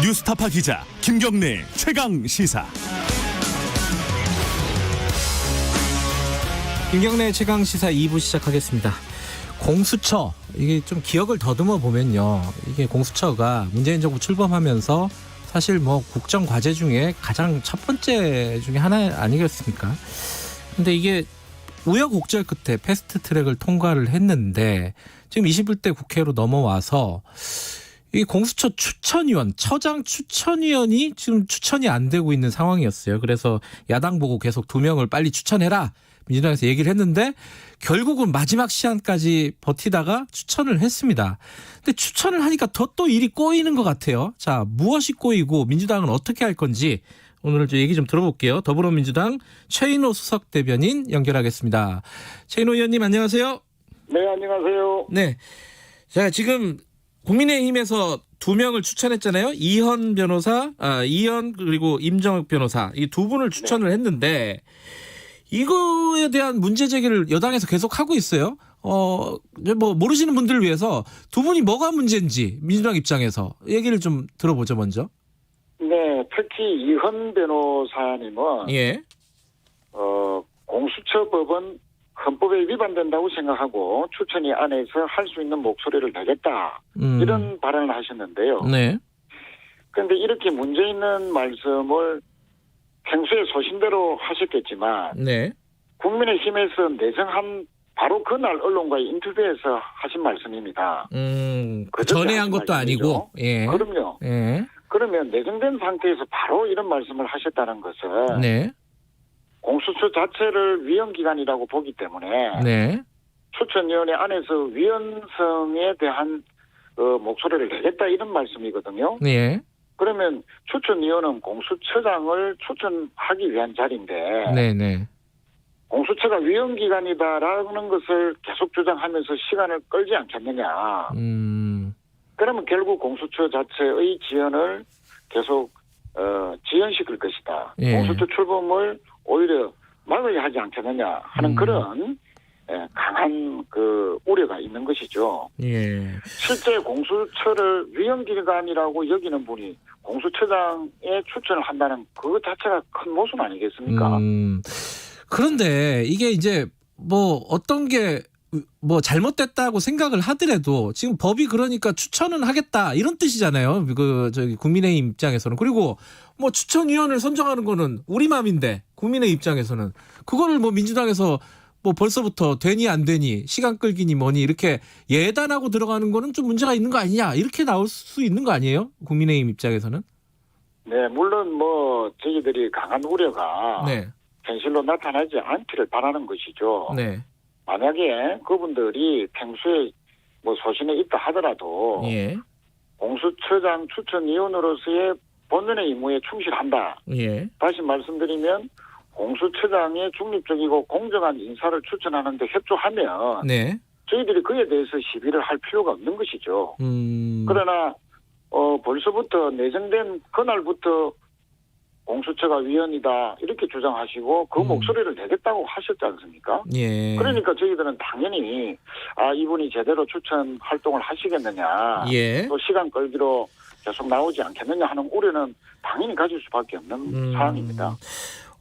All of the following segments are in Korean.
뉴스타파 기자 김경래 최강 시사. 김경래 최강 시사 2부 시작하겠습니다. 공수처, 이게 좀 기억을 더듬어 보면요, 이게 공수처가 문재인 정부 출범하면서 사실 뭐 국정 과제 중에 가장 첫 번째 중에 하나 아니겠습니까? 근데 이게 우여곡절 끝에 패스트 트랙을 통과를 했는데 지금 21대 국회로 넘어와서 이 공수처 추천위원, 처장 추천위원이 지금 추천이 안 되고 있는 상황이었어요. 그래서 야당 보고 계속 2명을 빨리 추천해라, 민주당에서 얘기를 했는데 결국은 마지막 시한까지 버티다가 추천을 했습니다. 근데 추천을 하니까 더 또 일이 꼬이는 것 같아요. 자, 무엇이 꼬이고 민주당은 어떻게 할 건지 오늘 좀 얘기 좀 들어볼게요. 더불어민주당 최인호 수석 대변인 연결하겠습니다. 최인호 의원님 안녕하세요. 네, 안녕하세요. 네, 자, 지금 국민의힘에서 2명을 추천했잖아요. 이현 변호사, 이현 그리고 임정혁 변호사, 이 두 분을 추천을 했는데 이거에 대한 문제 제기를 여당에서 계속 하고 있어요. 뭐 모르시는 분들을 위해서 두 분이 뭐가 문제인지 민주당 입장에서 얘기를 좀 들어보죠, 먼저. 네, 특히 이현 변호사님은 예. 공수처법은 헌법에 위반된다고 생각하고 추천위 안에서 할 수 있는 목소리를 내겠다, 이런 발언을 하셨는데요. 네. 그런데 이렇게 문제 있는 말씀을 평소에 소신대로 하셨겠지만 네. 국민의힘에서 내정한 바로 그날 언론과의 인터뷰에서 하신 말씀입니다. 그 전에 한 것도 아니고. 예. 그럼요. 예. 그러면 내정된 상태에서 바로 이런 말씀을 하셨다는 것은 네. 공수처 자체를 위헌기관이라고 보기 때문에 네. 추천위원회 안에서 위헌성에 대한 목소리를 내겠다, 이런 말씀이거든요. 네. 그러면 추천위원은 공수처장을 추천하기 위한 자리인데 네. 네. 공수처가 위헌기관이다라는 것을 계속 주장하면서 시간을 끌지 않겠느냐. 그러면 결국 공수처 자체의 지연을 계속 지연시킬 것이다. 예. 공수처 출범을 오히려 막아야 하지 않겠느냐 하는 그런 강한 그 우려가 있는 것이죠. 예. 실제 공수처를 위헌기관이라고 여기는 분이 공수처장에 추천을 한다는 그 자체가 큰 모순 아니겠습니까? 그런데 이게 이제 뭐 어떤 게 뭐 잘못됐다고 생각을 하더라도 지금 법이 그러니까 추천은 하겠다, 이런 뜻이잖아요. 저기 국민의힘 입장에서는. 그리고 뭐 추천위원을 선정하는 거는 우리 맘인데 국민의힘 입장에서는 그거를 뭐 민주당에서 뭐 벌써부터 되니 안 되니 시간 끌기니 뭐니 이렇게 예단하고 들어가는 거는 좀 문제가 있는 거 아니냐, 이렇게 나올 수 있는 거 아니에요? 국민의힘 입장에서는. 네, 물론 뭐 저희들이 강한 우려가 네. 현실로 나타나지 않기를 바라는 것이죠. 네. 만약에 그분들이 평소에 뭐 소신에 있다 하더라도 예. 공수처장 추천위원으로서의 본연의 임무에 충실한다. 예. 다시 말씀드리면 공수처장의 중립적이고 공정한 인사를 추천하는 데 협조하면 네. 저희들이 그에 대해서 시비를 할 필요가 없는 것이죠. 그러나 벌써부터 내정된 그날부터 공수처가 위헌이다 이렇게 주장하시고 그 목소리를 내겠다고 하셨지 않습니까? 예. 그러니까 저희들은 당연히 이분이 제대로 추천 활동을 하시겠느냐, 예. 또 시간 끌기로 계속 나오지 않겠느냐 하는 우려는 당연히 가질 수밖에 없는 상황입니다.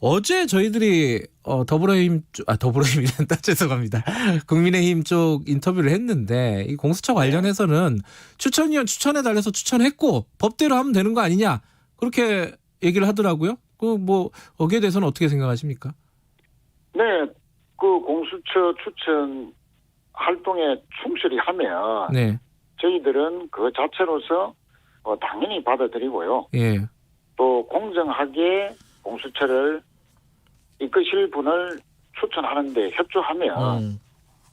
어제 저희들이 더불어힘이란다 죄송합니다. 국민의힘 쪽 인터뷰를 했는데 이 공수처 관련해서는 추천위원 추천해달래서 추천했고 법대로 하면 되는 거 아니냐, 그렇게 얘기를 하더라고요. 그 뭐 거기에 대해서는 어떻게 생각하십니까? 네, 그 공수처 추천 활동에 충실히 하면 네. 저희들은 그 자체로서 당연히 받아들이고요. 예. 또 공정하게 공수처를 이끄실 분을 추천하는데 협조하면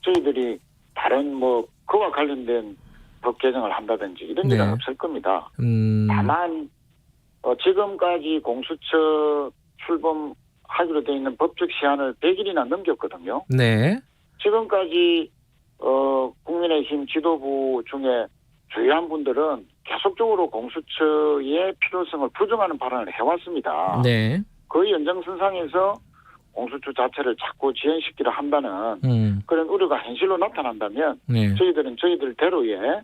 저희들이 다른 뭐 그와 관련된 법 개정을 한다든지 이런 네. 일은 없을 겁니다. 다만 지금까지 공수처 출범하기로 되어 있는 법적 시한을 100일이나 넘겼거든요. 네. 지금까지 국민의힘 지도부 중에 주요한 분들은 계속적으로 공수처의 필요성을 부정하는 발언을 해왔습니다. 네. 그 연장선상에서 공수처 자체를 자꾸 지연시키려 한다는 그런 우려가 현실로 나타난다면 네. 저희들은 저희들대로의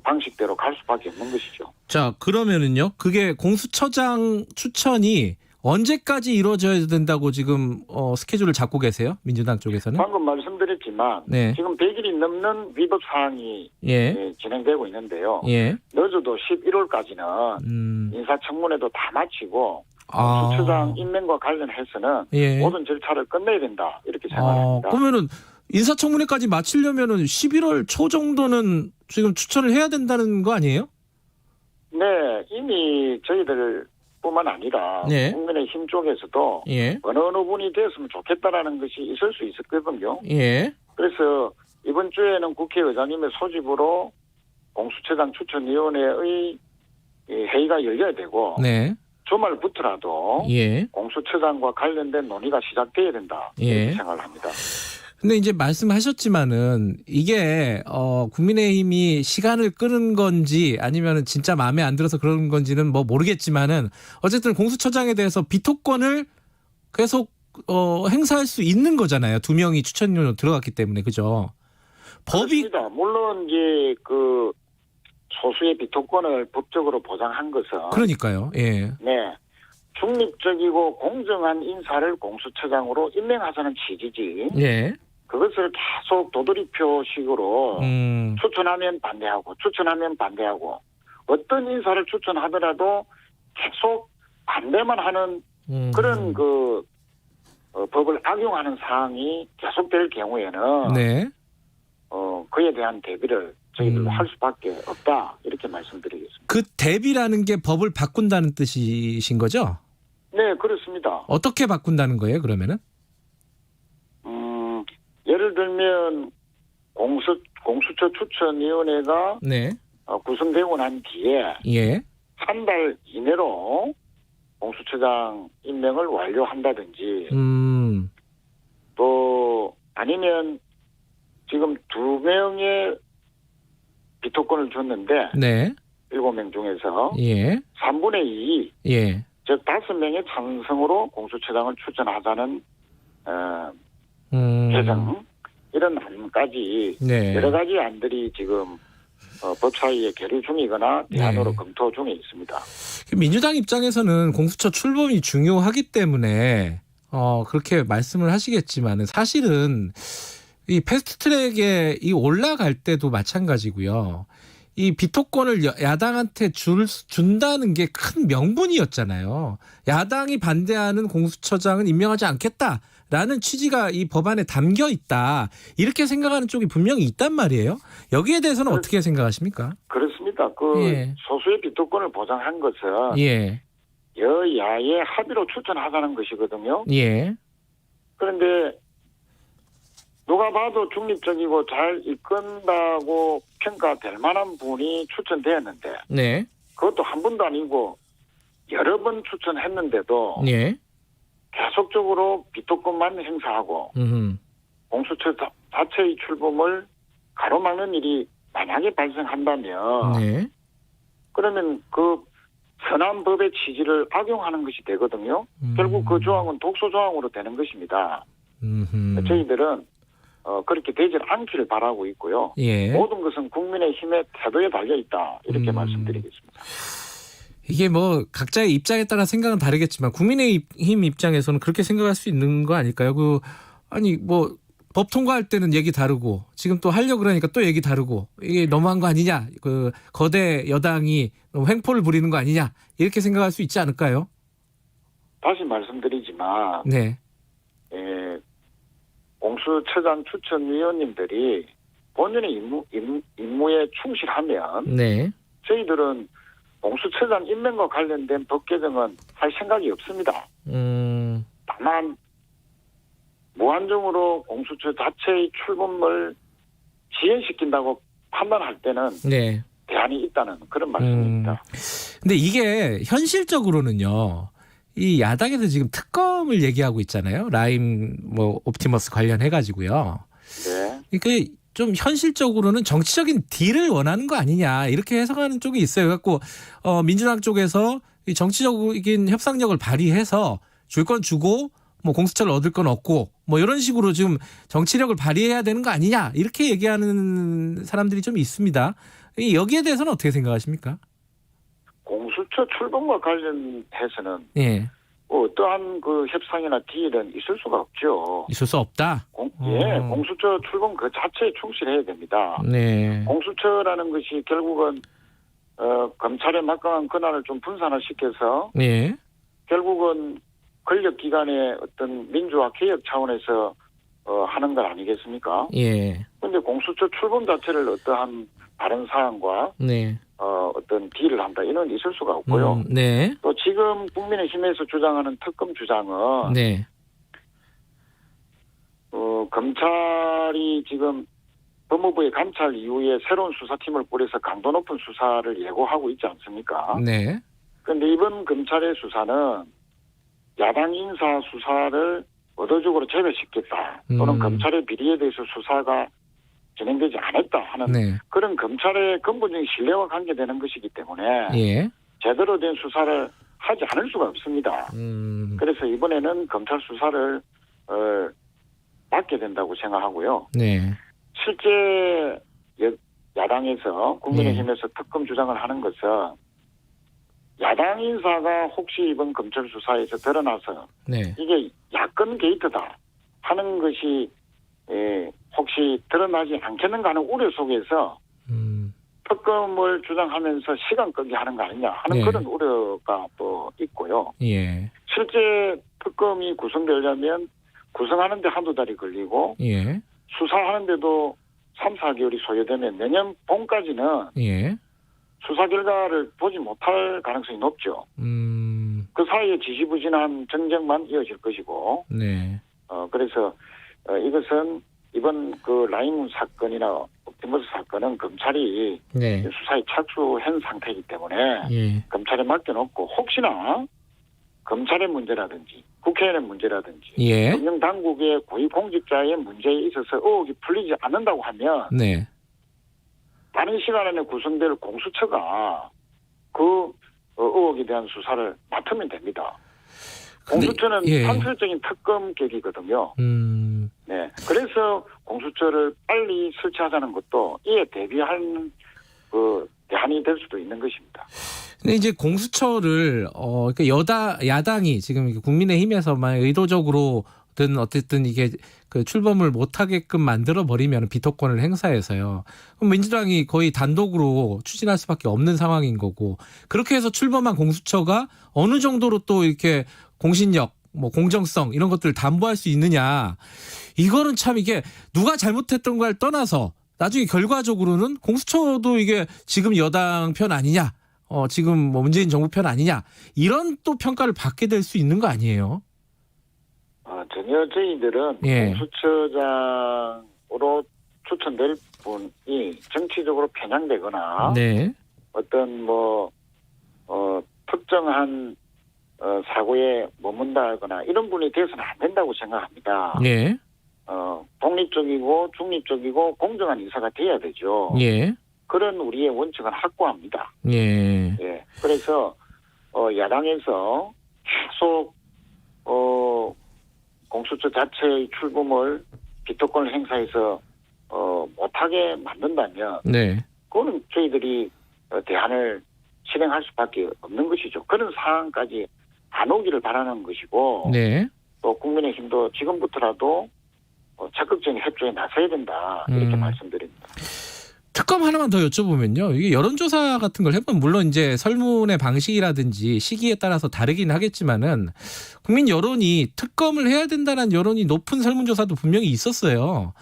방식대로 갈 수밖에 없는 것이죠. 자, 그러면은요. 그게 공수처장 추천이 언제까지 이루어져야 된다고 지금 스케줄을 잡고 계세요? 민주당 쪽에서는? 방금 말씀드렸지만 네. 지금 100일이 넘는 위법 사항이 예. 진행되고 있는데요. 예. 늦어도 11월까지는 인사청문회도 다 마치고 공수처장 임명과 관련해서는 예. 모든 절차를 끝내야 된다 이렇게 생각합니다. 그러면은 인사청문회까지 마치려면은 11월 초 정도는 지금 추천을 해야 된다는 거 아니에요? 네, 이미 저희들뿐만 아니라 네. 국민의힘 쪽에서도 예. 어느 분이 되었으면 좋겠다라는 것이 있을 수 있었거든요. 예. 그래서 이번 주에는 국회의장님의 소집으로 공수처장 추천위원회의 회의가 열려야 되고 네. 주말부터라도 예. 공수처장과 관련된 논의가 시작돼야 된다 예. 이렇게 생각을 합니다. 근데 이제 말씀하셨지만은 이게 국민의힘이 시간을 끄는 건지 아니면은 진짜 마음에 안 들어서 그런 건지는 뭐 모르겠지만은 어쨌든 공수처장에 대해서 비토권을 계속 행사할 수 있는 거잖아요. 2명이 추천료로 들어갔기 때문에 그죠? 법이 그렇습니다. 물론 이제 그 소수의 비토권을 법적으로 보장한 것은 그러니까요. 예. 네. 중립적이고 공정한 인사를 공수처장으로 임명하자는 취지지. 예. 그것을 계속 도돌이표식으로 추천하면 반대하고 추천하면 반대하고 어떤 인사를 추천하더라도 계속 반대만 하는 그런 그 법을 악용하는 사항이 계속될 경우에는 네. 그에 대한 대비를 저희들도 할 수밖에 없다 이렇게 말씀드리겠습니다. 그 대비라는 게 법을 바꾼다는 뜻이신 거죠? 네, 그렇습니다. 어떻게 바꾼다는 거예요, 그러면은? 예를 들면 공수처 추천위원회가 네. 구성되고 난 뒤에 예. 한 달 이내로 공수처장 임명을 완료한다든지 또 아니면 지금 2명의 비토권을 줬는데 네. 7명 중에서 예. 3분의 2, 예. 즉 5명의 찬성으로 공수처장을 추천하자는 개정 이런 안까지 네. 여러 가지 안들이 지금 법사위에 계류 중이거나 대안으로 네. 검토 중에 있습니다. 민주당 입장에서는 공수처 출범이 중요하기 때문에 그렇게 말씀을 하시겠지만은 사실은 이 패스트트랙에 올라갈 때도 마찬가지고요. 이 비토권을 야당한테 준다는 게 큰 명분이었잖아요. 야당이 반대하는 공수처장은 임명하지 않겠다라는 취지가 이 법안에 담겨 있다. 이렇게 생각하는 쪽이 분명히 있단 말이에요. 여기에 대해서는 어떻게 생각하십니까? 그렇습니다. 예. 소수의 비토권을 보장한 것은 예. 여야의 합의로 추천하자는 것이거든요. 예. 그런데 누가 봐도 중립적이고 잘 이끈다고 평가될 만한 분이 추천되었는데 네. 그것도 한 번도 아니고 여러 번 추천했는데도 예. 계속적으로 비토권만 행사하고 공수처 자체의 출범을 가로막는 일이 만약에 발생한다면 네. 그러면 그 선한 법의 취지를 악용하는 것이 되거든요. 결국 그 조항은 독소 조항으로 되는 것입니다. 저희들은 그렇게 되지 않기를 바라고 있고요. 예. 모든 것은 국민의힘의 태도에 달려 있다 이렇게 말씀드리겠습니다. 이게 뭐 각자의 입장에 따라 생각은 다르겠지만 국민의힘 입장에서는 그렇게 생각할 수 있는 거 아닐까요? 아니 뭐 법 통과할 때는 얘기 다르고 지금 또 하려고 그러니까 또 얘기 다르고 이게 너무한 거 아니냐? 그 거대 여당이 너무 횡포를 부리는 거 아니냐? 이렇게 생각할 수 있지 않을까요? 다시 말씀드리지만 네. 공수처장 추천위원님들이 본인의 임무에 충실하면 네. 저희들은 공수처장 임명과 관련된 법 개정은 할 생각이 없습니다. 다만 무한정으로 공수처 자체의 출범을 지연시킨다고 판단할 때는 네. 대안이 있다는 그런 말씀입니다. 근데 이게 현실적으로는요. 이 야당에서 지금 특검을 얘기하고 있잖아요. 라임 옵티머스 관련해 가지고요. 네. 이게 좀 현실적으로는 정치적인 딜을 원하는 거 아니냐 이렇게 해석하는 쪽이 있어요. 그래갖고 민주당 쪽에서 이 정치적인 협상력을 발휘해서 줄 건 주고 뭐 공수처를 얻을 건 얻고 뭐 이런 식으로 지금 정치력을 발휘해야 되는 거 아니냐 이렇게 얘기하는 사람들이 좀 있습니다. 여기에 대해서는 어떻게 생각하십니까? 공수처 출범과 관련해서는 예. 어떠한 그 협상이나 딜은 있을 수가 없죠. 있을 수 없다. 예, 공수처 출범 그 자체에 충실해야 됩니다. 네. 공수처라는 것이 결국은 검찰의 막강한 권한을 좀 분산을 시켜서 예. 결국은 권력기관의 어떤 민주화 개혁 차원에서 하는 것 아니겠습니까? 예. 그런데 공수처 출범 자체를 어떠한 다른 사안과 네. 어떤 딜을 한다 이는 있을 수가 없고요. 네. 또 지금 국민의힘에서 주장하는 특검 주장은 네. 검찰이 지금 법무부의 감찰 이후에 새로운 수사팀을 꾸려서 강도 높은 수사를 예고하고 있지 않습니까? 네. 그런데 이번 검찰의 수사는 야당 인사 수사를 의도적으로 제외시켰다. 또는 검찰의 비리에 대해서 수사가 진행되지 않았다 하는 네. 그런 검찰의 근본적인 신뢰와 관계되는 것이기 때문에 예. 제대로 된 수사를 하지 않을 수가 없습니다. 그래서 이번에는 검찰 수사를 맡게 된다고 생각하고요. 네. 실제 야당에서 국민의힘에서 특검 주장을 하는 것은 야당 인사가 혹시 이번 검찰 수사에서 드러나서 네. 이게 야권 게이트다 하는 것이 혹시 드러나지 않겠는가 하는 우려 속에서 특검을 주장하면서 시간 끌기 하는 거 아니냐 하는 네. 그런 우려가 또 있고요. 예. 실제 특검이 구성되려면 구성하는데 한두 달이 걸리고 예. 수사하는데도 3, 4개월이 소요되면 내년 봄까지는 예. 수사 결과를 보지 못할 가능성이 높죠. 그 사이에 지지부진한 정쟁만 이어질 것이고, 네. 그래서 이것은 이번 그 라임 사건이나 옵티머스 사건은 검찰이 네. 수사에 착수한 상태이기 때문에 예. 검찰에 맡겨놓고 혹시나 검찰의 문제라든지 국회의원의 문제라든지 예. 금융당국의 고위공직자의 문제에 있어서 의혹이 풀리지 않는다고 하면 네. 빠른 시간 안에 구성될 공수처가 그 의혹에 대한 수사를 맡으면 됩니다. 공수처는 예. 상설적인 특검격이거든요. 네, 그래서 공수처를 빨리 설치하자는 것도 이에 대비하는 그 대안이 될 수도 있는 것입니다. 근데 이제 공수처를 그러니까 야당이 지금 국민의힘에서만 의도적으로든 어쨌든 이게 그 출범을 못하게끔 만들어 버리면 비토권을 행사해서요. 그럼 민주당이 거의 단독으로 추진할 수밖에 없는 상황인 거고 그렇게 해서 출범한 공수처가 어느 정도로 또 이렇게 공신력, 뭐 공정성 이런 것들을 담보할 수 있느냐 이거는 참 이게 누가 잘못했던 걸 떠나서 나중에 결과적으로는 공수처도 이게 지금 여당 편 아니냐, 지금 뭐 문재인 정부 편 아니냐 이런 또 평가를 받게 될 수 있는 거 아니에요? 전혀 저희들은 예. 공수처장으로 추천될 분이 정치적으로 편향되거나 네. 어떤 특정한 사고에 머문다거나 이런 분이 되어서는 안 된다고 생각합니다. 예. 독립적이고 중립적이고 공정한 인사가 돼야 되죠. 예. 그런 우리의 원칙은 확고합니다. 예. 예. 그래서 야당에서 계속 공수처 자체의 출범을 비토권을 행사해서 못하게 만든다면 네. 그거는 저희들이 대안을 실행할 수밖에 없는 것이죠. 그런 상황까지 안 오기를 바라는 것이고 네. 또 국민의힘도 지금부터라도 적극적인 협조에 나서야 된다 이렇게 말씀드립니다. 특검 하나만 더 여쭤보면요. 이게 여론조사 같은 걸 해보면 물론 이제 설문의 방식이라든지 시기에 따라서 다르긴 하겠지만은 국민 여론이 특검을 해야 된다는 여론이 높은 설문조사도 분명히 있었어요.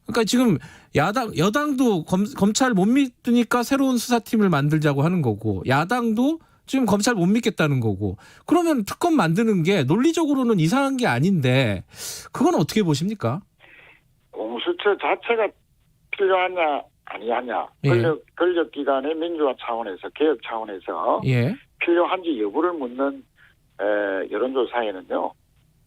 그러니까 지금 여당도 검찰 못 믿으니까 새로운 수사팀을 만들자고 하는 거고 야당도 지금 검찰 못 믿겠다는 거고 그러면 특검 만드는 게 논리적으로는 이상한 게 아닌데 그건 어떻게 보십니까? 공수처 자체가 필요하냐 아니하냐 예. 권력기관의 민주화 차원에서 개혁 차원에서 예. 필요한지 여부를 묻는 여론조사에는요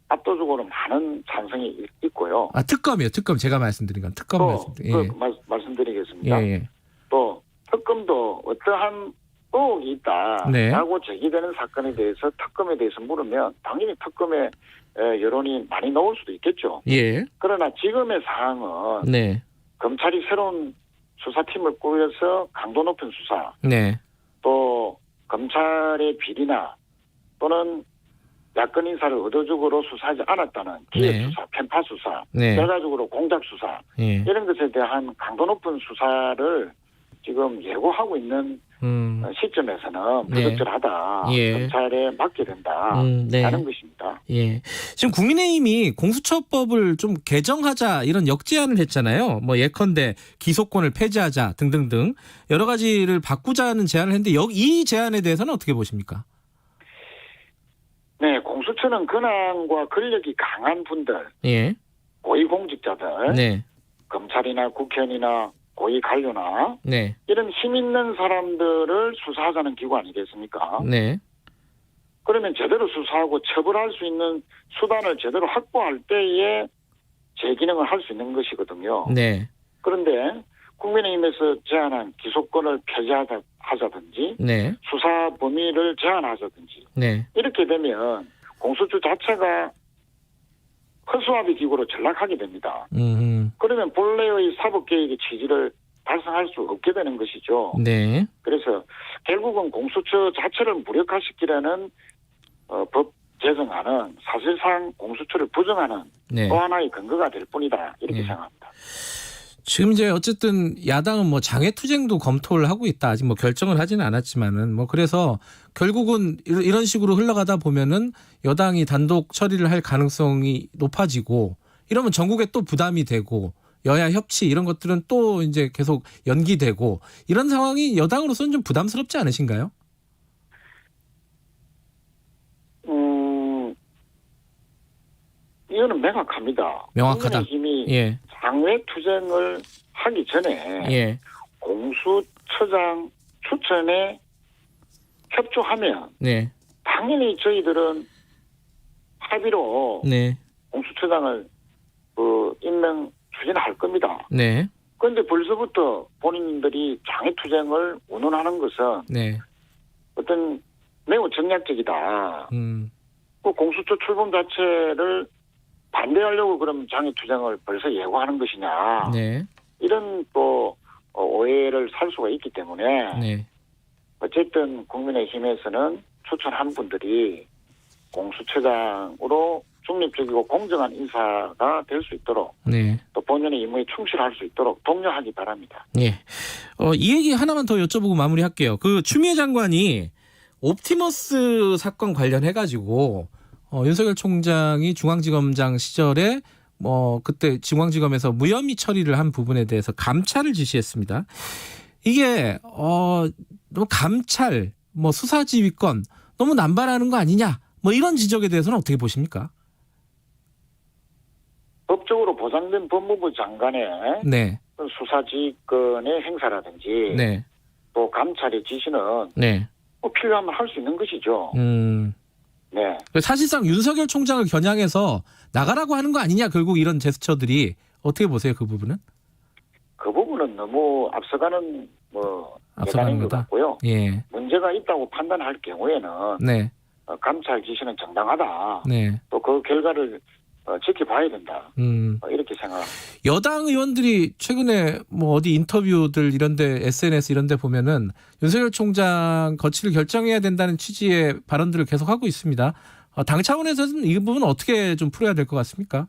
압도적으로 많은 찬성이 있고요. 특검이요. 특검 제가 말씀드린 건 특검 말씀드린. 말씀드리겠습니다. 예. 또 특검도 어떠한 의혹이 있다라고 네. 제기되는 사건에 대해서 특검에 대해서 물으면 당연히 특검에 여론이 많이 나올 수도 있겠죠. 예. 그러나 지금의 상황은 네. 검찰이 새로운 수사팀을 꾸려서 강도 높은 수사, 네. 또 검찰의 비리나 또는 야권 인사를 의도적으로 수사하지 않았다는 기획 네. 수사, 편파 수사, 네. 결과적으로 공작 수사 예. 이런 것에 대한 강도 높은 수사를 지금 예고하고 있는 시점에서는 네. 부적절하다. 예. 검찰에 맡게 된다. 네. 하는 것입니다. 예. 지금 국민의힘이 공수처법을 좀 개정하자 이런 역제안을 했잖아요. 뭐 예컨대 기소권을 폐지하자 등등등 여러 가지를 바꾸자는 제안을 했는데 이 제안에 대해서는 어떻게 보십니까? 네, 공수처는 권한과 권력이 강한 분들, 예. 고위공직자들, 네. 검찰이나 국회의원이나 고위 관료나 네. 이런 힘 있는 사람들을 수사하자는 기구 아니겠습니까? 네. 그러면 제대로 수사하고 처벌할 수 있는 수단을 제대로 확보할 때에 제 기능을 할 수 있는 것이거든요. 네. 그런데 국민의힘에서 제안한 기소권을 폐지하자든지 네. 수사 범위를 제한하자든지 네. 이렇게 되면 공수처 자체가 허수아비 기구로 전락하게 됩니다. 그러면 본래의 사법개혁의 취지를 달성할 수 없게 되는 것이죠. 네. 그래서 결국은 공수처 자체를 무력화시키려는 법 제정안은 사실상 공수처를 부정하는 네. 또 하나의 근거가 될 뿐이다. 이렇게 네. 생각합니다. 지금 이제 어쨌든 야당은 뭐 장외투쟁도 검토를 하고 있다. 아직 뭐 결정을 하지는 않았지만은 뭐 그래서 결국은 이런 식으로 흘러가다 보면은 여당이 단독 처리를 할 가능성이 높아지고 이러면 전국에 또 부담이 되고 여야 협치 이런 것들은 또 이제 계속 연기되고 이런 상황이 여당으로서는 좀 부담스럽지 않으신가요? 이거는 명확합니다. 명확하다. 국민의힘이 예. 장외투쟁을 하기 전에 예. 공수처장 추천에 협조하면 네. 당연히 저희들은 합의로 네. 공수처장을 임명 추진할 겁니다. 네. 그런데 벌써부터 본인들이 장외투쟁을 운운하는 것은 네. 어떤 매우 정략적이다. 그 공수처 출범 자체를 반대하려고 그럼 장외투쟁을 벌써 예고하는 것이냐. 네. 이런 또 오해를 살 수가 있기 때문에 네. 어쨌든 국민의힘에서는 추천한 분들이 공수처장으로 중립적이고 공정한 인사가 될 수 있도록 네. 또 본연의 임무에 충실할 수 있도록 독려하기 바랍니다. 예. 이 얘기 하나만 더 여쭤보고 마무리할게요. 그 추미애 장관이 옵티머스 사건 관련해가지고 윤석열 총장이 중앙지검장 시절에 그때 중앙지검에서 무혐의 처리를 한 부분에 대해서 감찰을 지시했습니다. 이게 너무 감찰, 수사지휘권 너무 남발하는 거 아니냐? 이런 지적에 대해서는 어떻게 보십니까? 법적으로 보장된 법무부 장관의 네. 수사지휘권의 행사라든지 네. 또 감찰의 지시는 네. 필요하면 할 수 있는 것이죠. 네. 사실상 윤석열 총장을 겨냥해서 나가라고 하는 거 아니냐? 결국 이런 제스처들이 어떻게 보세요? 그 부분은? 그 부분은 너무 앞서가는 앞서가는 것 거다. 같고요. 예. 문제가 있다고 판단할 경우에는 네. 감찰 지시는 정당하다. 네. 또 그 결과를 지켜봐야 된다. 이렇게 생각합니다. 여당 의원들이 최근에 어디 인터뷰들 이런데 SNS 이런데 보면은 윤석열 총장 거취를 결정해야 된다는 취지의 발언들을 계속하고 있습니다. 당 차원에서는 이 부분 어떻게 좀 풀어야 될 것 같습니까?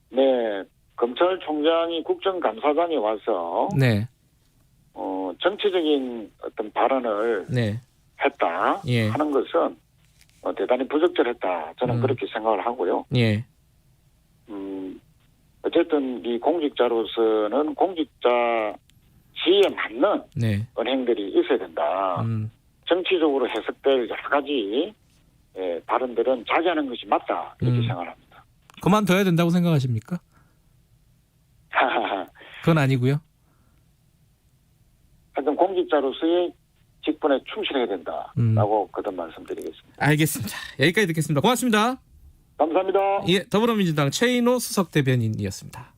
네, 검찰총장이 국정감사장에 와서 네. 정치적인 어떤 발언을 네. 했다 예. 하는 것은 대단히 부적절했다. 저는 그렇게 생각을 하고요. 예. 어쨌든 이 공직자로서는 공직자 지위에 맞는 네. 언행들이 있어야 된다. 정치적으로 해석될 여러 가지 발언들은 자제하는 것이 맞다. 이렇게 생각을 합니다. 그만둬야 된다고 생각하십니까? 그건 아니고요. 하여튼 공직자로서의 직분에 충실해야 된다라고 거듭 말씀드리겠습니다. 알겠습니다. 여기까지 듣겠습니다. 고맙습니다. 감사합니다. 예, 더불어민주당 최인호 수석 대변인이었습니다.